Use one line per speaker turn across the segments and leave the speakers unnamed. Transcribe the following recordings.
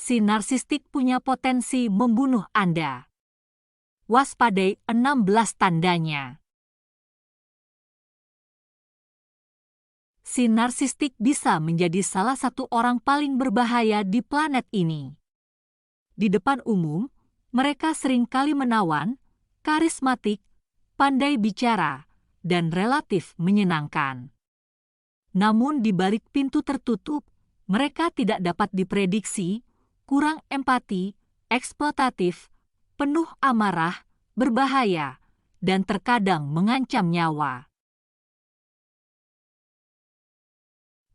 si narsistik punya potensi membunuh Anda. Waspadai 16 tandanya. Si narsistik bisa menjadi salah satu orang paling berbahaya di planet ini. Di depan umum, mereka seringkali menawan, karismatik, pandai bicara, dan relatif menyenangkan. Namun di balik pintu tertutup, mereka tidak dapat diprediksi, kurang empati, eksploitatif, penuh amarah, berbahaya, dan terkadang mengancam nyawa.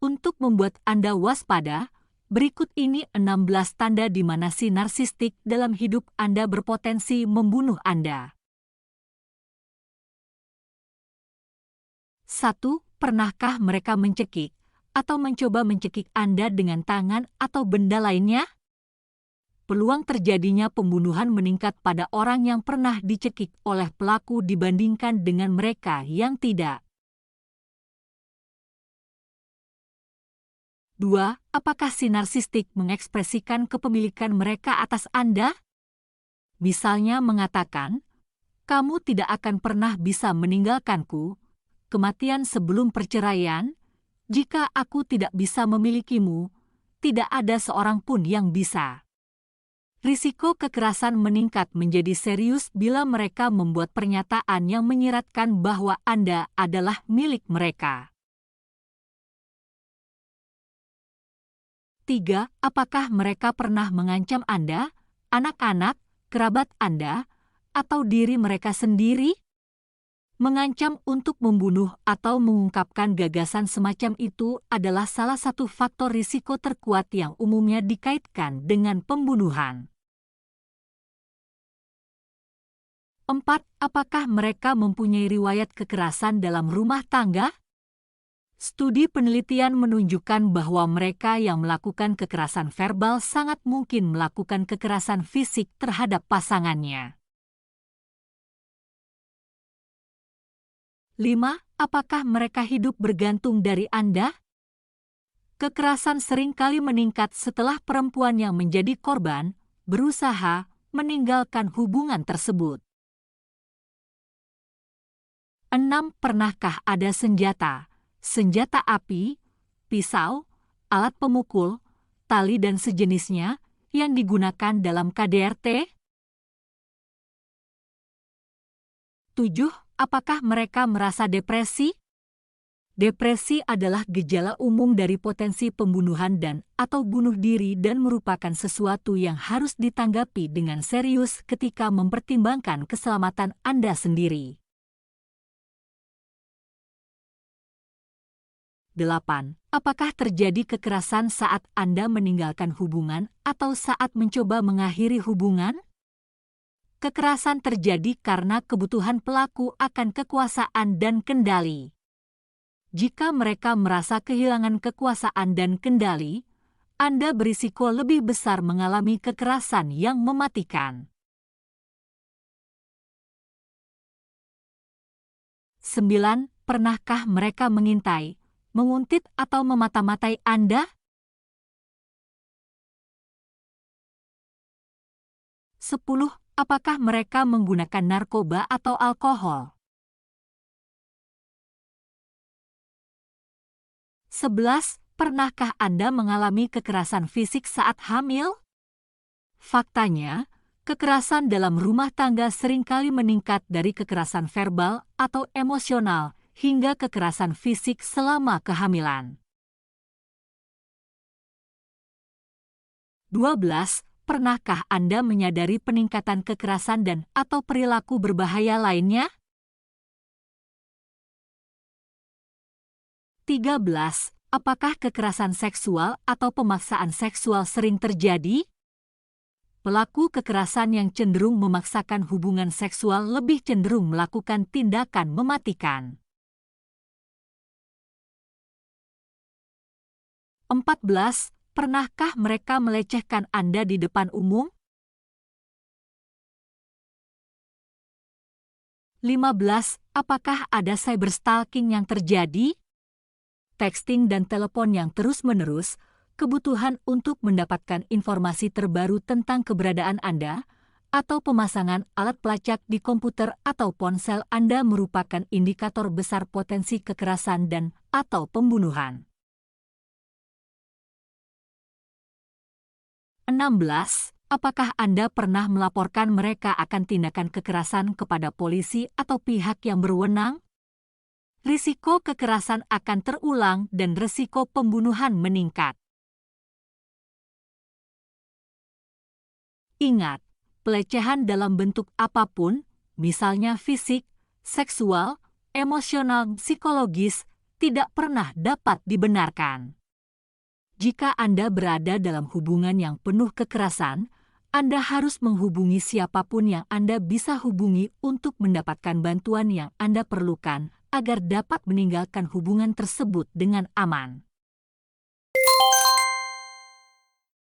Untuk membuat Anda waspada, berikut ini 16 tanda di mana si narsistik dalam hidup Anda berpotensi membunuh Anda. 1. Pernahkah mereka mencekik atau mencoba mencekik Anda dengan tangan atau benda lainnya? Peluang terjadinya pembunuhan meningkat pada orang yang pernah dicekik oleh pelaku dibandingkan dengan mereka yang tidak. 2. Apakah si narsistik mengekspresikan kepemilikan mereka atas Anda? Misalnya mengatakan, "Kamu tidak akan pernah bisa meninggalkanku, kematian sebelum perceraian, jika aku tidak bisa memilikimu, tidak ada seorang pun yang bisa." Risiko kekerasan meningkat menjadi serius bila mereka membuat pernyataan yang menyiratkan bahwa Anda adalah milik mereka. 3. Apakah mereka pernah mengancam Anda, anak-anak, kerabat Anda, atau diri mereka sendiri? Mengancam untuk membunuh atau mengungkapkan gagasan semacam itu adalah salah satu faktor risiko terkuat yang umumnya dikaitkan dengan pembunuhan. 4. Apakah mereka mempunyai riwayat kekerasan dalam rumah tangga? Studi penelitian menunjukkan bahwa mereka yang melakukan kekerasan verbal sangat mungkin melakukan kekerasan fisik terhadap pasangannya. 5. Apakah mereka hidup bergantung dari Anda? Kekerasan seringkali meningkat setelah perempuan yang menjadi korban berusaha meninggalkan hubungan tersebut. 6. Pernahkah ada senjata api, pisau, alat pemukul, tali dan sejenisnya yang digunakan dalam KDRT? 7. Apakah mereka merasa depresi? Depresi adalah gejala umum dari potensi pembunuhan atau bunuh diri dan merupakan sesuatu yang harus ditanggapi dengan serius ketika mempertimbangkan keselamatan Anda sendiri. 8. Apakah terjadi kekerasan saat Anda meninggalkan hubungan atau saat mencoba mengakhiri hubungan? Kekerasan terjadi karena kebutuhan pelaku akan kekuasaan dan kendali. Jika mereka merasa kehilangan kekuasaan dan kendali, Anda berisiko lebih besar mengalami kekerasan yang mematikan. 9. Pernahkah mereka mengintai, menguntit atau memata-matai Anda? 10. Apakah mereka menggunakan narkoba atau alkohol? 11. Pernahkah Anda mengalami kekerasan fisik saat hamil? Faktanya, kekerasan dalam rumah tangga seringkali meningkat dari kekerasan verbal atau emosional hingga kekerasan fisik selama kehamilan. 12. Pernahkah Anda menyadari peningkatan kekerasan atau perilaku berbahaya lainnya? 13. Apakah kekerasan seksual atau pemaksaan seksual sering terjadi? Pelaku kekerasan yang cenderung memaksakan hubungan seksual lebih cenderung melakukan tindakan mematikan. 14. Pernahkah mereka melecehkan Anda di depan umum? 15. Apakah ada cyberstalking yang terjadi? Texting dan telepon yang terus-menerus, kebutuhan untuk mendapatkan informasi terbaru tentang keberadaan Anda, atau pemasangan alat pelacak di komputer atau ponsel Anda merupakan indikator besar potensi kekerasan dan/atau pembunuhan. 16. Apakah Anda pernah melaporkan mereka akan tindakan kekerasan kepada polisi atau pihak yang berwenang? Risiko kekerasan akan terulang dan risiko pembunuhan meningkat. Ingat, pelecehan dalam bentuk apapun, misalnya fisik, seksual, emosional, psikologis, tidak pernah dapat dibenarkan. Jika Anda berada dalam hubungan yang penuh kekerasan, Anda harus menghubungi siapapun yang Anda bisa hubungi untuk mendapatkan bantuan yang Anda perlukan agar dapat meninggalkan hubungan tersebut dengan aman.